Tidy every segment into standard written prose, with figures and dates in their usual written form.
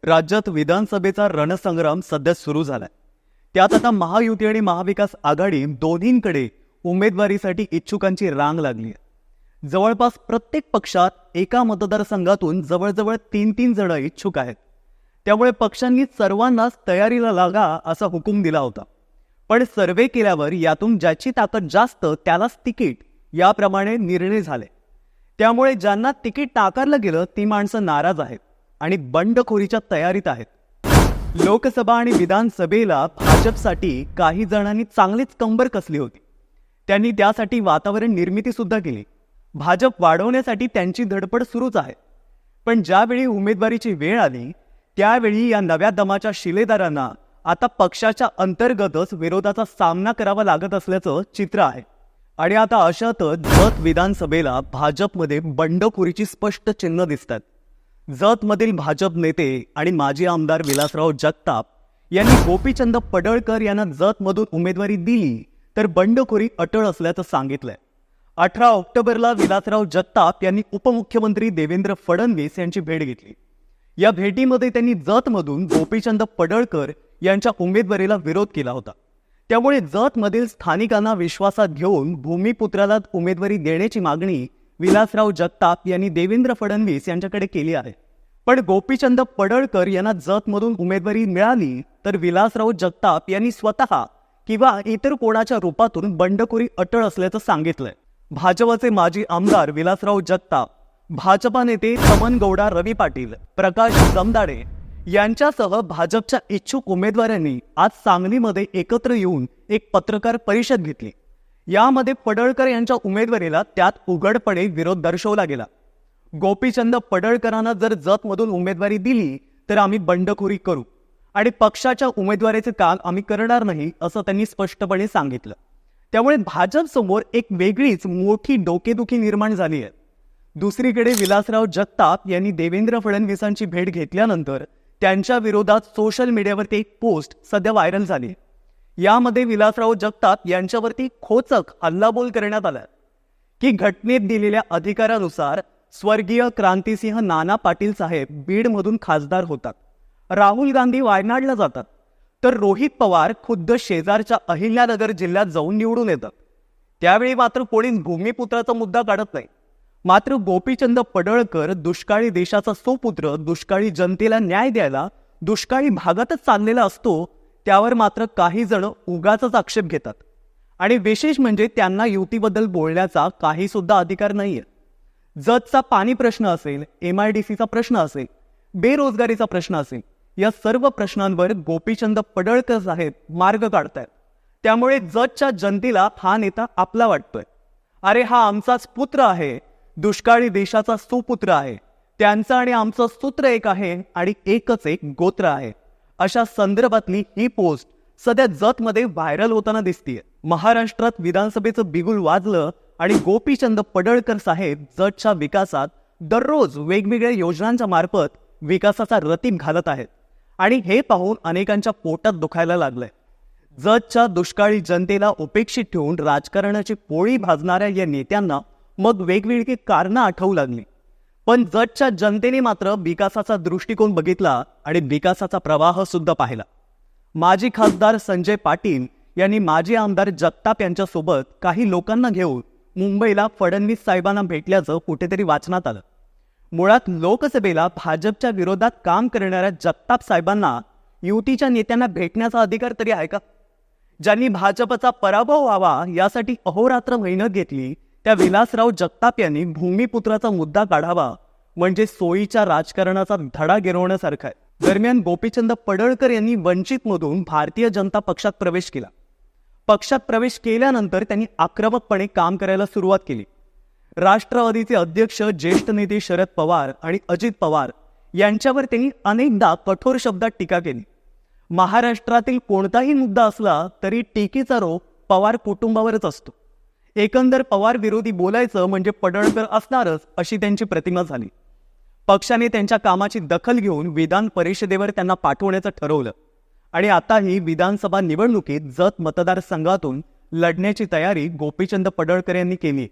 राज्यात विधानसभेचा रणसंग्राम सध्या सुरू झालाय. त्यात आता महायुती आणि महाविकास आघाडी दोन्हींकडे उमेदवारीसाठी इच्छुकांची रांग लागली आहे. जवळपास प्रत्येक पक्षात एका मतदारसंघातून जवळजवळ 3-3 जण इच्छुक आहेत. त्यामुळे पक्षांनी सर्वांनाच तयारीला लागा असा हुकूम दिला होता. पण सर्वे केल्यावर यातून ज्याची ताकद जास्त त्यालाच तिकीट याप्रमाणे निर्णय झाले. त्यामुळे ज्यांना तिकीट नाकारलं गेलं ती माणसं नाराज आहेत आणि बंडखोरीच्या तयारीत आहेत. लोकसभा आणि विधानसभेला भाजपसाठी काही जणांनी चांगलीच कंबर कसली होती. त्यांनी त्यासाठी वातावरण निर्मिती सुद्धा केली. भाजप वाढवण्यासाठी त्यांची धडपड सुरूच आहे. पण ज्यावेळी उमेदवारीची वेळ आली त्यावेळी या नव्या दमाच्या शिलेदारांना आता पक्षाच्या अंतर्गतच विरोधाचा सामना करावा लागत असल्याचं चित्र आहे. आणि आता अशातच जत विधानसभेला भाजपमध्ये बंडखोरीची स्पष्ट चिन्ह दिसतात. जतमधील भाजप नेते आणि माजी आमदार विलासराव जगताप यांनी गोपीचंद पडळकर यांना जतमधून उमेदवारी दिली तर बंडखोरी अटळ असल्याचं सांगितलंय. 18 ऑक्टोबरला विलासराव जगताप यांनी उपमुख्यमंत्री देवेंद्र फडणवीस यांची भेट घेतली. या भेटीमध्ये त्यांनी जतमधून गोपीचंद पडळकर यांच्या उमेदवारीला विरोध केला होता. त्यामुळे जतमधील स्थानिकांना विश्वासात घेऊन भूमिपुत्राला उमेदवारी देण्याची मागणी विलासराव जगताप यांनी देवेंद्र फडणवीस यांच्याकडे केली आहे. पण गोपीचंद पडळकर यांना जतमधून उमेदवारी मिळाली तर विलासराव जगताप यांनी स्वतः किंवा इतर कोणाच्या रूपातून बंडखोरी अटळ असल्याचं सांगितलंय. भाजपचे माजी आमदार विलासराव जगताप, भाजपा नेते तमनगौडा रवी पाटील, प्रकाश जमदाडे यांच्यासह भाजपच्या इच्छुक उमेदवारांनी आज सांगलीमध्ये एकत्र येऊन एक पत्रकार परिषद घेतली. यामध्ये पडळकर यांच्या उमेदवारीला त्यात उघडपणे विरोध दर्शवला गेला. गोपीचंद पडळकरांना जर जतमधून उमेदवारी दिली तर आम्ही बंडखोरी करू आणि पक्षाच्या उमेदवारीचे काम आम्ही करणार नाही असं त्यांनी स्पष्टपणे सांगितलं. त्यामुळे भाजपसमोर एक वेगळीच मोठी डोकेदुखी निर्माण झाली आहे. दुसरीकडे विलासराव जगताप यांनी देवेंद्र फडणवीसांची भेट घेतल्यानंतर त्यांच्या विरोधात सोशल मीडियावरती एक पोस्ट सध्या व्हायरल झाली. यामध्ये विलासराव जगताप यांच्यावरती खोचक हल्लाबोल करण्यात आला की घटनेत दिलेल्या अधिकारानुसार स्वर्गीय क्रांतिसिंह नाना पाटील साहेब बीडमधून खासदार होतात, राहुल गांधी वायनाडला जातात, तर रोहित पवार खुद्द शेजारच्या अहिल्यानगर जिल्ह्यात जाऊन निवडून येतात. त्यावेळी मात्र कोणीच भूमिपुत्राचा मुद्दा काढत नाही. मात्र गोपीचंद पडळकर दुष्काळी देशाचा सुपुत्र दुष्काळी जनतेला न्याय द्यायला दुष्काळी भागातच चाललेला असतो त्यावर मात्र काही जण उगाचच आक्षेप घेतात. आणि विशेष म्हणजे त्यांना युतीबद्दल बोलण्याचा काही सुद्धा अधिकार नाहीये. जतचा पाणी प्रश्न असेल, MIDCचा प्रश्न असेल, बेरोजगारीचा प्रश्न असेल, या सर्व प्रश्नांवर गोपीचंद पडळकर साहेब मार्ग काढतायत. त्यामुळे जतच्या जनतेला हा नेता आपला वाटतोय. अरे हा आमचाच पुत्र आहे, दुष्काळी देशाचा सुपुत्र आहे, त्यांचं आणि आमचं सूत्र एक आहे आणि एकच एक गोत्र आहे, अशा संदर्भातली ही पोस्ट सध्या जतमध्ये व्हायरल होताना दिसतीये. महाराष्ट्रात विधानसभेचं बिगुल वाजलं आणि गोपीचंद पडळकर साहेब जतच्या विकासात दररोज वेगवेगळ्या योजनांच्या मार्फत विकासाचा रतीब घालत आहेत आणि हे पाहून अनेकांच्या पोटात दुखायला लागलंय. जतच्या दुष्काळी जनतेला उपेक्षित ठेवून राजकारणाची पोळी भाजणाऱ्या या नेत्यांना मग वेगवेगळी कारणं आठवू लागली. पण जतच्या जनतेने मात्र विकासाचा दृष्टिकोन बघितला आणि विकासाचा प्रवाह सुद्धा पाहिला. माजी खासदार संजय पाटील यांनी माजी आमदार जगताप यांच्यासोबत काही लोकांना घेऊन मुंबईला फडणवीस साहेबांना भेटल्याचं कुठेतरी वाचनात आलं. मुळात लोकसभेला भाजपच्या विरोधात काम करणाऱ्या जगताप साहेबांना युतीच्या नेत्यांना भेटण्याचा अधिकार तरी आहे का? ज्यांनी भाजपचा पराभव व्हावा यासाठी अहोरात्र मेहनत घेतली त्या विलासराव जगताप यांनी भूमिपुत्राचा मुद्दा काढावा म्हणजे सोयीच्या राजकारणाचा धडा गिरवण्यासारखा आहे. दरम्यान गोपीचंद पडळकर यांनी वंचितमधून भारतीय जनता पक्षात प्रवेश केला. पक्षात प्रवेश केल्यानंतर त्यांनी आक्रमकपणे काम करायला सुरुवात केली. राष्ट्रवादीचे अध्यक्ष ज्येष्ठ नेते शरद पवार आणि अजित पवार यांच्यावर त्यांनी अनेकदा कठोर शब्दात टीका केली. महाराष्ट्रातील कोणताही मुद्दा असला तरी टीकेचा रोप पवार कुटुंबावरच असतो. एकंदर पवार विरोधी बोलायचं म्हणजे पडळकर असणारच अशी त्यांची प्रतिमा झाली. पक्षाने त्यांच्या कामाची दखल घेऊन विधान परिषदेवर त्यांना पाठवण्याचं ठरवलं आणि आताही विधानसभा निवडणुकीत जत मतदारसंघातून लढण्याची तयारी गोपीचंद पडळकर यांनी केली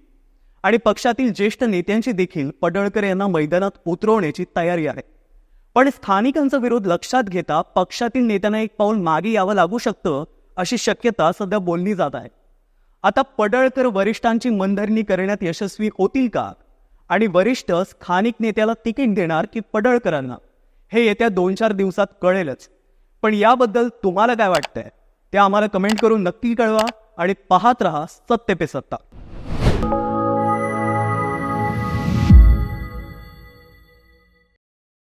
आणि पक्षातील ज्येष्ठ नेत्यांची देखील पडळकर यांना मैदानात उतरवण्याची तयारी आहे. पण स्थानिकांचा विरोध लक्षात घेता पक्षातील नेत्यांना एक पाऊल मागे यावं लागू शकतं अशी शक्यता सध्या बोलली जात आहे. आता पडळकर वरिष्ठांची मनधरणी करण्यात यशस्वी होतील का, आणि वरिष्ठ स्थानिक नेत्याला तिकीट देणार की पडळकरांना, हे येत्या 2-4 दिवसात कळेलच. पण याबद्दल तुम्हाला काय वाटतंय ते आम्हाला कमेंट करून नक्की कळवा आणि पाहत रहा सत्य पे सत्ता.